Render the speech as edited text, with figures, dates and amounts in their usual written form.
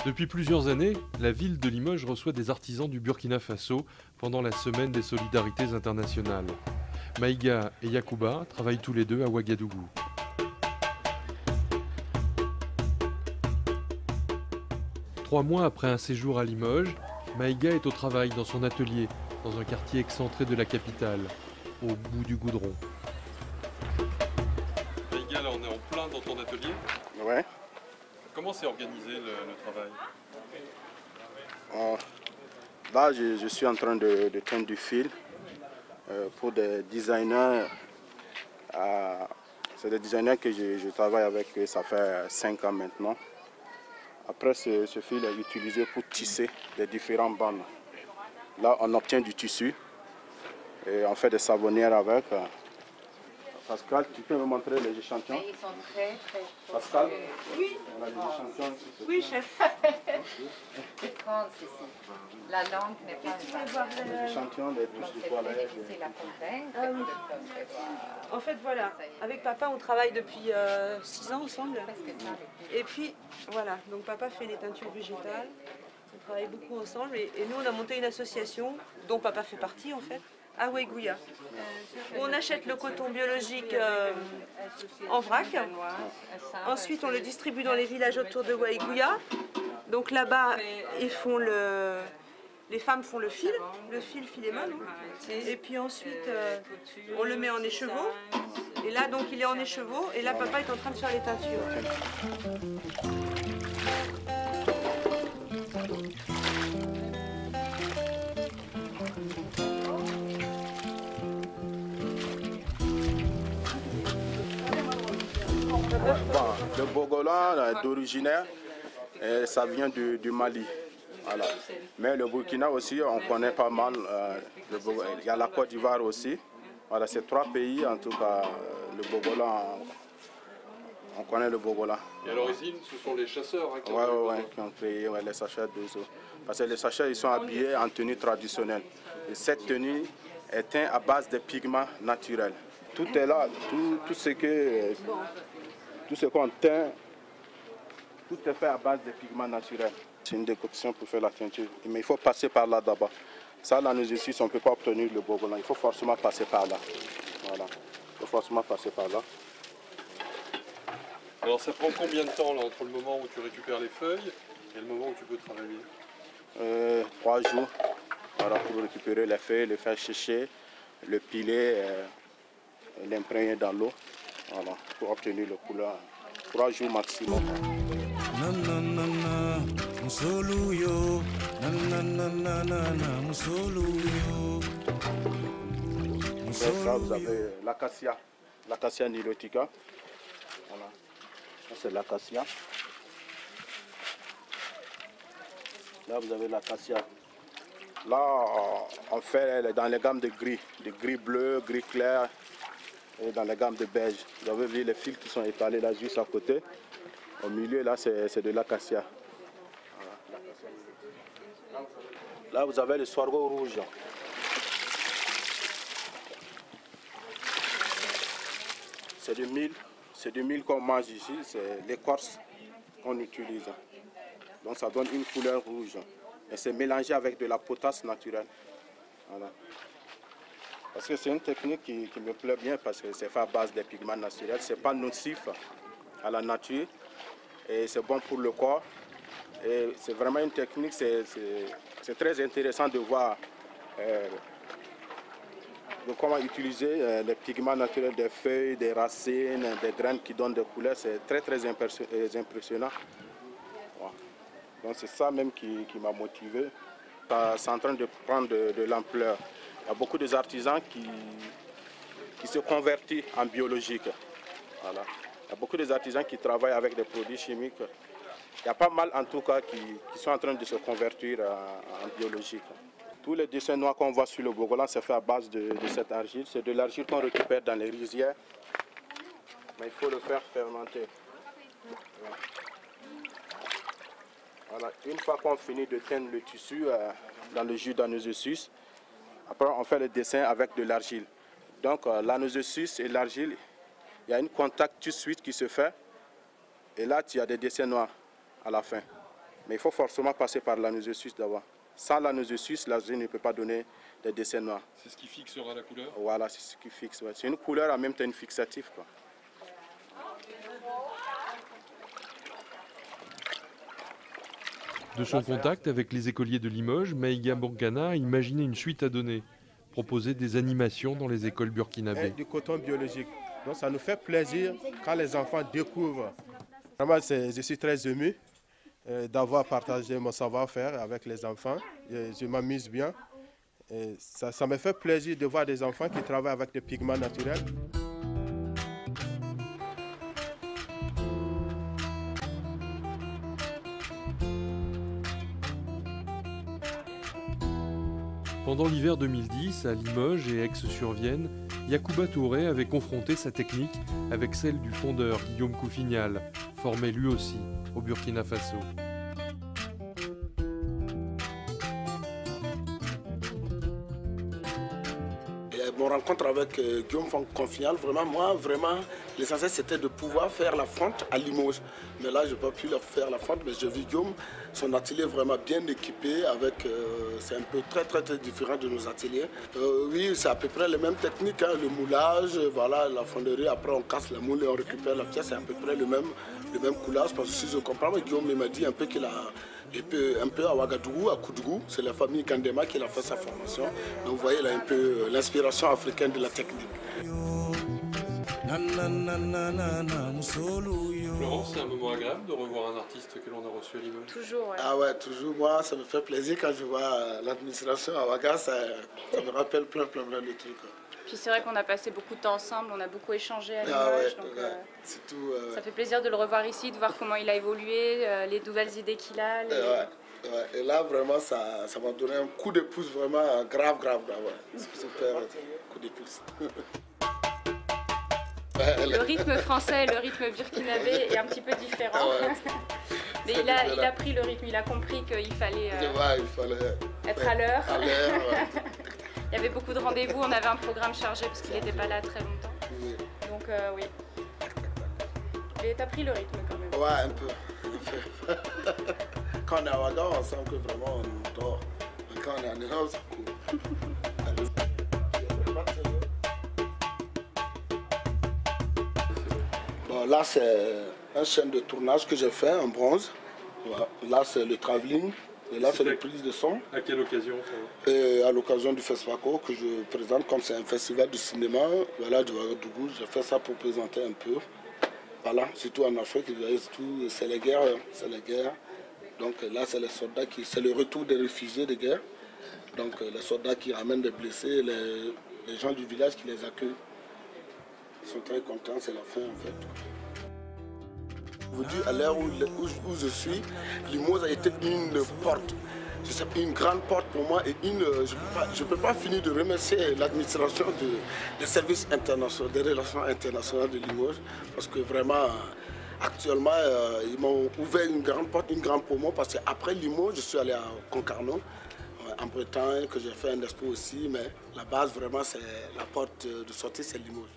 Depuis plusieurs années, la ville de Limoges reçoit des artisans du Burkina Faso pendant la semaine des solidarités internationales. Maïga et Yacouba travaillent tous les deux à Ouagadougou. Trois mois après un séjour à Limoges, Maïga est au travail dans son atelier, dans un quartier excentré de la capitale, au bout du goudron. Maïga, là on est en plein dans ton atelier. Ouais. Comment s'est organisé le travail? Là, je suis en train de teindre du fil pour des designers. C'est des designers que je travaille avec eux, ça fait 5 ans maintenant. Après, ce fil est utilisé pour tisser des différentes bandes. Là, on obtient du tissu et on fait des savonnières avec. Pascal, tu peux me montrer les échantillons? Ils sont très Pascal? Oui. On a des échantillons. Oui, chef. C'est France ici. La langue n'est pas une Les échantillons, les douches de toilette. difficile à convaincre. En fait, voilà, avec papa, on travaille depuis 6 ans ensemble. Et puis, voilà, donc papa fait les teintures végétales. On travaille beaucoup ensemble et nous, on a monté une association dont papa fait partie, en fait, à Ouégouyat. On achète le coton biologique en vrac. Ensuite, on le distribue dans les villages autour de Ouégouyat. Donc là-bas, les femmes font le fil filémon. Et puis ensuite, on le met en écheveau. Et là, donc, il est en écheveau. Et là, papa est en train de faire les teintures. Bon, le bogolan d'originaire, ça vient du Mali. Voilà. Mais le Burkina aussi, on connaît pas mal. Il y a la Côte d'Ivoire aussi. Voilà, c'est 3 pays, en tout cas, le bogolan, on connaît le bogolan. Et à l'origine, ce sont les chasseurs qui ont créé les sachets d'oiseaux. Parce que les sachets, ils sont habillés en tenue traditionnelle. Et cette tenue est teinte à base de pigments naturels. Tout est là, tout ce qu'on teint, tout est fait à base de pigments naturels. C'est une décoction pour faire la teinture, mais il faut passer par là d'abord. Ça, là, nous ici, on ne peut pas obtenir le bogolan, il faut forcément passer par là. Voilà, il faut forcément passer par là. Alors ça prend combien de temps là, entre le moment où tu récupères les feuilles et le moment où tu peux travailler? 3 jours, voilà, pour récupérer les feuilles, les faire sécher, le piler, l'imprégner dans l'eau, voilà, pour obtenir le couleur. 3 jours maximum. Ça, vous avez l'acacia nilotica. Voilà. Ça, c'est l'acacia. Là, vous avez l'acacia. Là, on fait dans les gammes de gris bleu, gris clair et dans les gammes de beige. Vous avez vu les fils qui sont étalés là juste à côté. Au milieu, là, c'est de l'acacia. Voilà, là, vous avez le sorgho rouge. C'est du mil qu'on mange ici, c'est l'écorce qu'on utilise. Donc ça donne une couleur rouge. Et c'est mélangé avec de la potasse naturelle. Voilà. Parce que c'est une technique qui me plaît bien parce que c'est fait à base de pigments naturels. Ce n'est pas nocif à la nature et c'est bon pour le corps. Et c'est vraiment une technique, c'est très intéressant de voir comment utiliser les pigments naturels des feuilles, des racines, des graines qui donnent des couleurs. C'est très impressionnant. Voilà. Donc c'est ça même qui m'a motivé. C'est en train de prendre de l'ampleur. Il y a beaucoup d'artisans qui se convertissent en biologique. Voilà. Il y a beaucoup d'artisans qui travaillent avec des produits chimiques. Il y a pas mal en tout cas qui sont en train de se convertir en biologique. Tous les dessins noirs qu'on voit sur le bogolan, c'est fait à base de cette argile. C'est de l'argile qu'on récupère dans les rizières. Mais il faut le faire fermenter. Voilà. Une fois qu'on finit de teindre le tissu dans le jus d'anozosus, après on fait le dessin avec de l'argile. Donc l'anozosus et l'argile, il y a un contact tout de suite qui se fait. Et là, tu as des dessins noirs à la fin. Mais il faut forcément passer par l'anisure suisse d'abord. Sans l'anisure suisse, l'azur ne peut pas donner des dessins noirs. C'est ce qui fixera la couleur? Voilà, c'est ce qui fixe. Ouais. C'est une couleur en même temps une fixative, quoi. De son contact avec les écoliers de Limoges, Maïga Bourgana a imaginé une suite à donner, proposer des animations dans les écoles burkinabées. Du coton biologique. Donc ça nous fait plaisir quand les enfants découvrent. Vraiment, je suis très ému d'avoir partagé mon savoir-faire avec les enfants. Je m'amuse bien. Et ça me fait plaisir de voir des enfants qui travaillent avec des pigments naturels. Pendant l'hiver 2010, à Limoges et Aix-sur-Vienne, Yacouba Touré avait confronté sa technique avec celle du fondeur Guillaume Coufignal, formé lui aussi au Burkina Faso. Mon rencontre avec Guillaume Coufignal, vraiment, l'essentiel c'était de pouvoir faire la fonte à Limoges. Mais là, je n'ai pas pu faire la fonte, mais j'ai vu Guillaume, son atelier vraiment bien équipé, c'est un peu très différent de nos ateliers. Oui, c'est à peu près les mêmes techniques, hein, le moulage, voilà, la fonderie, après on casse la moule et on récupère la pièce, c'est à peu près le même coulage, parce que si je comprends, Guillaume m'a dit un peu qu'il a un peu à Ouagadougou, à Koudougou, c'est la famille Kandema qui a fait sa formation. Donc vous voyez là un peu l'inspiration africaine de la technique. Florence, c'est un moment agréable de revoir un artiste que l'on a reçu à Limoges. Toujours, ouais. Ah ouais, toujours, moi ça me fait plaisir quand je vois l'administration à Ouaga, ça me rappelle plein de trucs. Puis c'est vrai qu'on a passé beaucoup de temps ensemble, on a beaucoup échangé à Limoges, c'est tout, ça fait plaisir de le revoir ici, de voir comment il a évolué, les nouvelles idées qu'il a. Et là vraiment ça m'a donné un coup de pouce vraiment grave, ouais. Super coup de pouce. Le rythme français et le rythme burkinabé est un petit peu différent. Mais il a pris le rythme, il a compris qu'il fallait, être à l'heure. Il y avait beaucoup de rendez-vous, on avait un programme chargé parce qu'il n'était pas là très longtemps. Oui. Donc oui. Mais t'as pris le rythme quand même. Ouais, un peu. Quand on est à Ouaga, on sent que vraiment on dort. Mais quand on est en Europe, ça court. Bon, là, c'est un chaîne de tournage que j'ai fait en bronze. Voilà. Là, c'est le travelling. Et là, c'est la prise de son. À quelle occasion ça? Et à l'occasion du FESPACO que je présente, comme c'est un festival de cinéma, voilà, de Ouagadougou, j'ai fait ça pour présenter un peu. Voilà, surtout en Afrique, c'est les guerres, Donc là, c'est les soldats c'est le retour des réfugiés de guerre. Donc les soldats qui ramènent des blessés, les gens du village qui les accueillent. Ils sont très contents, c'est la fin en fait. Je vous dis, à l'heure où je suis, Limoges a été une porte. Une grande porte pour moi et je ne peux pas finir de remercier l'administration des services internationaux, des relations internationales de Limoges, parce que vraiment, actuellement, ils m'ont ouvert une grande porte, une grande pour moi, parce qu'après Limoges, je suis allé à Concarneau, en Bretagne, que j'ai fait un expo aussi, mais la base, vraiment, c'est la porte de sortie, c'est Limoges.